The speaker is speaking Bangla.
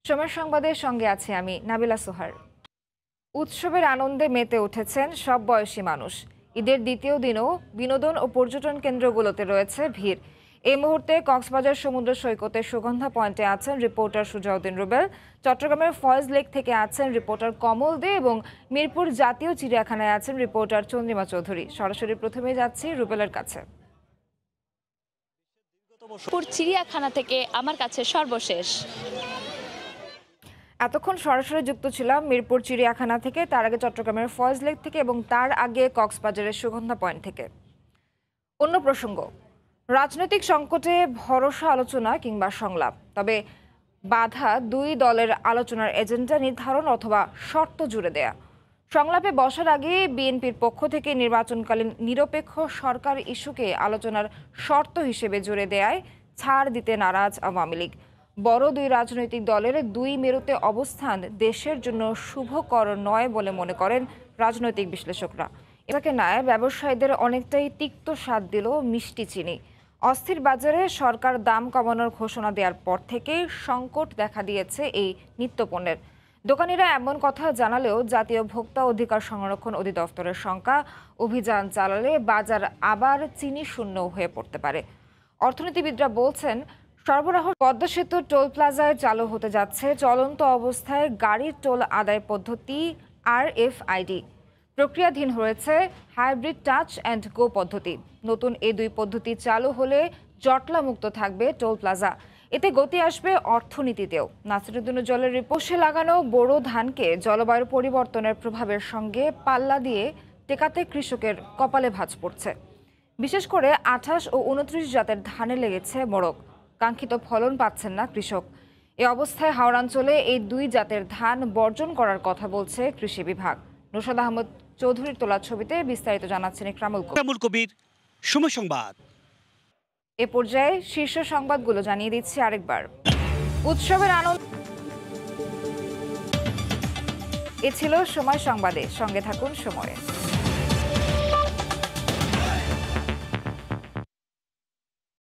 সময় সংবাদের সঙ্গে আছি আমি নাবিলা সোহার। উৎসবের আনন্দে মেতে উঠেছেন সব বয়সী মানুষ। ঈদের দ্বিতীয় দিনও বিনোদন ও পর্যটন কেন্দ্রগুলোতে রয়েছে ভিড়। এই মুহূর্তে কক্সবাজার সমুদ্র সৈকতে সুগন্ধা পয়েন্টে আছেন রিপোর্টার সুজাউদ্দিন রুবেল, চট্টগ্রামের ফয়েজ লেক থেকে আছেন রিপোর্টার কমল দে এবং মিরপুর জাতীয় চিড়িয়াখানায় আছেন রিপোর্টার চন্দ্রিমা চৌধুরী। সরাসরি প্রথমে যাচ্ছি রুবেলের কাছে। চিড়িয়াখানা থেকে আমার কাছে সর্বশেষ। এতক্ষণ সরাসরি যুক্ত ছিলাম মিরপুর চিড়িয়াখানা থেকে, তার আগে চট্টগ্রামের ফয়েজ লেক থেকে এবং তার আগে কক্সবাজারের সুগন্ধা পয়েন্ট থেকে। অন্য প্রসঙ্গ, রাজনৈতিক সংকটে ভরসা আলোচনা কিংবা সংলাপ, তবে বাধা দুই দলের আলোচনার এজেন্ডা নির্ধারণ অথবা শর্ত জুড়ে দেয়া। সংলাপে বসার আগে বিএনপির পক্ষ থেকে নির্বাচনকালীন নিরপেক্ষ সরকার ইস্যুকে আলোচনার শর্ত হিসেবে জুড়ে দেয়ায় ছাড় দিতে নারাজ আওয়ামী লীগ। বড় দুই রাজনৈতিক দলের দুই মেরুতে অবস্থান দেশের জন্য শুভকর নয় বলে মনে করেন রাজনৈতিক বিশ্লেষকরা। এটাকে নয়, ব্যবসায়ীদের অনেকটাই তিক্ত স্বাদ দিল মিষ্টি চিনি। অস্থির বাজারে সরকার দাম কমানোর ঘোষণা দেওয়ার পর থেকে সংকট দেখা দিয়েছে এই নিত্যপণ্যের। দোকানিরা এমন কথা জানালেও জাতীয় ভোক্তা অধিকার সংরক্ষণ অধিদপ্তরের শঙ্কা, অভিযান চালালে বাজার আবার চিনি শূন্য হয়ে পড়তে পারে। অর্থনীতিবিদরা বলছেন, সরবরাহ পদ্মা সেতু টোল প্লাজায় চালু হতে যাচ্ছে চলন্ত অবস্থায় গাড়ির টোল আদায় পদ্ধতি RFID। প্রক্রিয়াধীন হয়েছে হাইব্রিড টাচ অ্যান্ড গো পদ্ধতি। নতুন এই দুই পদ্ধতি চালু হলে জটলা মুক্ত থাকবে টোল প্লাজা। এতে গতি আসবে অর্থনীতিতেও। নাসিরুদ্দিনের জলের রিপোর্টে লাগানো বোরো ধানকে জলবায়ু পরিবর্তনের প্রভাবের সঙ্গে পাল্লা দিয়ে টেকাতে কৃষকের কপালে ভাঁজ পড়ছে। বিশেষ করে 28 ও 29 জাতের ধানে লেগেছে মোড়ক। কাঙ্ক্ষিত ফলন পাচ্ছেন না কৃষক। এ অবস্থায় হাওড়াঞ্চলে এই দুই জাতের ধান বর্জন করার কথা বলছে কৃষি বিভাগ। নুশাদ আহমদ চৌধুরীর তোলা ছবিতে বিস্তারিত জানাচ্ছেন ইকরামুল কবির। সময় সংবাদ। এ পর্যায়ে শীর্ষ সংবাদগুলো জানিয়ে দিচ্ছি আরেকবার। উৎসবের আনন্দ। এ ছিল সময় সংবাদে, সঙ্গে থাকুন সময়ে।